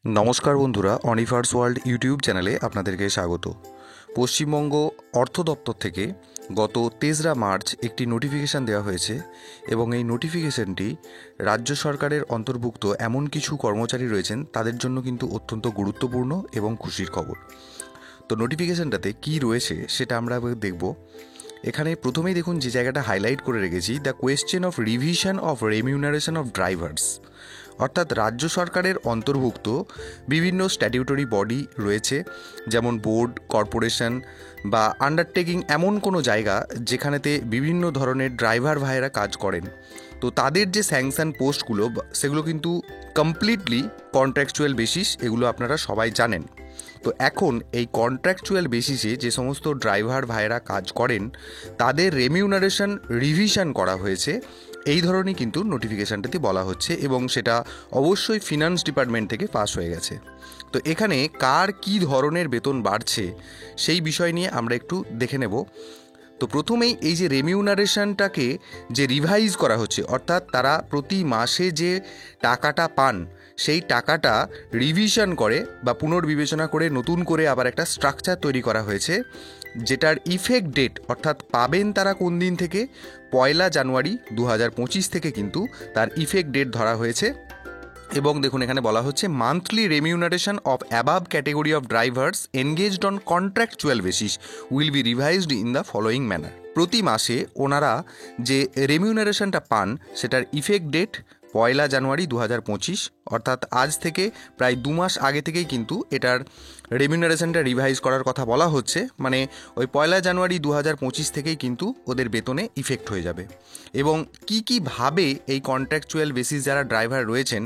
নমস্কার বন্ধুরা, অনিভার্স world YouTube চ্যানেলে আপনাদেরকে স্বাগত। পশ্চিমবঙ্গ অর্থ দপ্তর থেকে গত 23 মার্চ একটি নোটিফিকেশান দেওয়া হয়েছে এবং এই নোটিফিকেশানটি রাজ্য সরকারের অন্তর্ভুক্ত এমন কিছু কর্মচারী রয়েছেন তাদের জন্য কিন্তু অত্যন্ত গুরুত্বপূর্ণ এবং খুশির খবর। তো নোটিফিকেশানটাতে কী রয়েছে সেটা আমরা দেখব। এখানে প্রথমেই দেখুন যে জায়গাটা হাইলাইট করে রেখেছি, the question of revision of remuneration of drivers, অর্থাৎ রাজ্য সরকারের অন্তর্ভুক্ত বিভিন্ন স্ট্যাটিউটরি বডি রয়েছে, যেমন বোর্ড, কর্পোরেশন বা আন্ডারটেকিং, এমন কোনো জায়গা যেখানেতে বিভিন্ন ধরনের ড্রাইভার ভাইয়েরা কাজ করেন। তো তাদের যে স্যাংশন পোস্টগুলো সেগুলো কিন্তু কমপ্লিটলি কন্ট্রাকচুয়াল বেসিস, এগুলো আপনারা সবাই জানেন। তো এখন এই কন্ট্রাকচুয়াল বেসিসে যে সমস্ত ড্রাইভার ভাইয়েরা কাজ করেন তাদের রেমিউনারেশন রিভিশন করা হয়েছে, এই ধরনের কিন্তু নোটিফিকেশানটাতে বলা হচ্ছে এবং সেটা অবশ্যই ফিনান্স ডিপার্টমেন্ট থেকে পাস হয়ে গেছে। তো এখানে কার কী ধরনের বেতন বাড়ছে সেই বিষয় নিয়ে আমরা একটু দেখে নেব। তো প্রথমেই এই যে রেমিউনারেশনটাকে যে রিভাইজ করা হচ্ছে, অর্থাৎ তারা প্রতি মাসে যে টাকাটা পান সেই টাকাটা রিভিশন করে বা পুনর্বিবেচনা করে নতুন করে আবার একটা স্ট্রাকচার তৈরি করা হয়েছে, যেটার ইফেক্ট ডেট অর্থাৎ পাবেন তারা কোন দিন থেকে, 1 জানুয়ারি 2025 থেকে কিন্তু তার ইফেক্ট ডেট ধরা হয়েছে। এবং দেখুন এখানে বলা হচ্ছে monthly remuneration of above category of drivers engaged on contractual basis will be revised in the following manner. প্রতি মাসে ওনারা যে রেমিউনারেশনটা পান সেটার ইফেক্ট ডেট 1 জানুয়ারি 2025, অর্থাৎ আজ থেকে প্রায় 2 মাস আগে থেকেই কিন্তু এটার রেমিউনারেশনটা রিভাইজ করার কথা বলা হচ্ছে। মানে ওই 1 জানুয়ারি 2025 থেকেই কিন্তু ওদের বেতনে ইফেক্ট হয়ে যাবে। এবং কীভাবে এই কন্ট্রাকচুয়াল বেসিস যারা ড্রাইভার রয়েছেন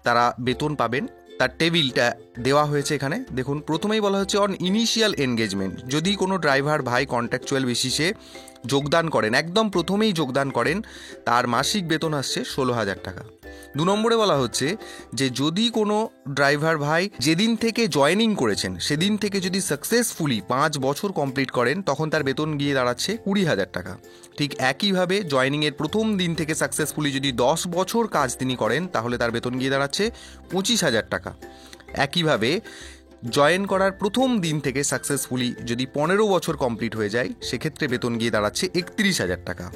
তারা বেতন পাবেন তার টেবিলটা দেওয়া হয়েছে এখানে। দেখুন প্রথমেই বলা হচ্ছে অন ইনিশিয়াল এনগেজমেন্ট, যদি কোনো ড্রাইভার ভাই কন্ট্রাকচুয়াল বেসিসে যোগদান করেন, একদম প্রথমেই যোগদান করেন, তার মাসিক বেতন আসছে 16,000 টাকা। 2 নম্বরে বলা হচ্ছে যে যদি কোনো ড্রাইভার ভাই যেদিন থেকে জয়েনিং করেছেন সেদিন থেকে যদি সাকসেসফুলি 5 বছর কমপ্লিট করেন তখন তার বেতন গিয়ে দাঁড়াচ্ছে 20,000 টাকা। ঠিক একইভাবে জয়েনিংয়ের প্রথম দিন থেকে সাকসেসফুলি যদি 10 বছর কাজ তিনি করেন তাহলে তার বেতন গিয়ে দাঁড়াচ্ছে 25,000 টাকা। একইভাবে জয়েন করার প্রথম দিন থেকে সাকসেসফুলি যদি 15 বছর কমপ্লিট হয়ে যায় সেক্ষেত্রে বেতন গিয়ে দাঁড়াচ্ছে 31,000 টাকা।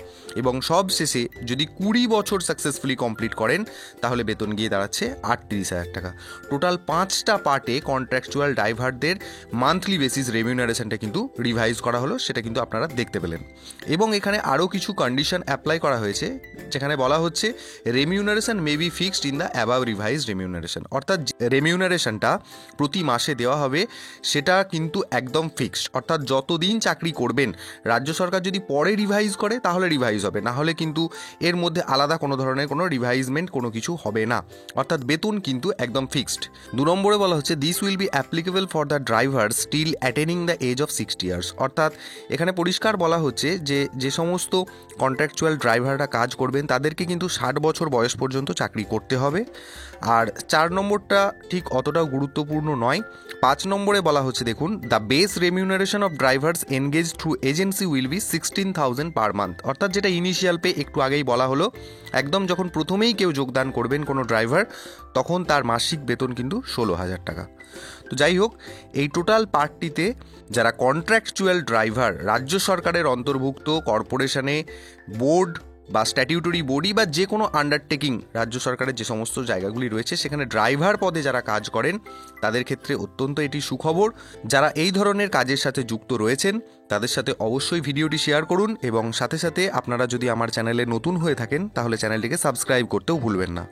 এবং সব শেষে যদি 20 বছর সাকসেসফুলি কমপ্লিট করেন তাহলে বেতন গিয়ে দাঁড়াচ্ছে 38,000 টাকা। টোটাল 5টা পার্টে কন্ট্রাকচুয়াল ড্রাইভারদের মান্থলি বেসিস রেমিউনারেশনটা কিন্তু রিভাইজ করা হলো, সেটা কিন্তু আপনারা দেখতে পেলেন। এবং এখানে আরও কিছু কন্ডিশন অ্যাপ্লাই করা হয়েছে, যেখানে বলা হচ্ছে remuneration may be fixed in the above revise remuneration, অর্থাৎ রেমিউনারেশনটা প্রতি মাসে দেওয়া হবে সেটা কিন্তু একদম ফিক্সড, অর্থাৎ যতদিন চাকরি করবেন রাজ্য সরকার যদি পরে রিভাইজ করে তাহলে রিভাইজ হবে, না হলে কিন্তু এর মধ্যে আলাদা কোনো ধরনের কোনো রিভাইজমেন্ট কোনো কিছু হবে না, অর্থাৎ বেতন কিন্তু একদম ফিক্সড। 2 নম্বরে বলা হচ্ছে this will be applicable for the driver still attaining the age of 60 years, অর্থাৎ এখানে পরিষ্কার বলা হচ্ছে যে সমস্ত কন্ট্রাকচুয়াল ড্রাইভাররা কাজ করবেন তাদেরকে কিন্তু 60 বছর বয়স পর্যন্ত চাকরি করতে হবে। আর 4 নম্বরটা ঠিক অতটাও গুরুত্বপূর্ণ নয়। 5 নম্বরে বলা হচ্ছে দেখুন the base remuneration of drivers engage through agency will be 16,000 per month, অর্থাৎ যেটা ইনিশিয়াল পে একটু আগেই বলা হলো, একদম যখন প্রথমেই কেউ যোগদান করবেন কোনো ড্রাইভার তখন তার মাসিক বেতন কিন্তু 16,000 টাকা। তো যাই হোক, এই টোটাল পার্টটিতে যারা কন্ট্রাকচুয়াল ড্রাইভার রাজ্য সরকারের অন্তর্ভুক্ত কর্পোরেশনে, বোর্ড বা স্ট্যাটিউটরি বডি বা যে কোনো আন্ডারটেকিং রাজ্য সরকারের যে সমস্ত জায়গাগুলি রয়েছে সেখানে ড্রাইভার পদে যারা কাজ করেন তাদের ক্ষেত্রে অত্যন্ত এটি সুখবর। যারা এই ধরনের কাজের সাথে যুক্ত রয়েছেন তাদের সাথে অবশ্যই ভিডিওটি শেয়ার করুন এবং সাথে সাথে আপনারা যদি আমার চ্যানেলে নতুন হয়ে থাকেন তাহলে চ্যানেলটিকে সাবস্ক্রাইব করতেও ভুলবেন না।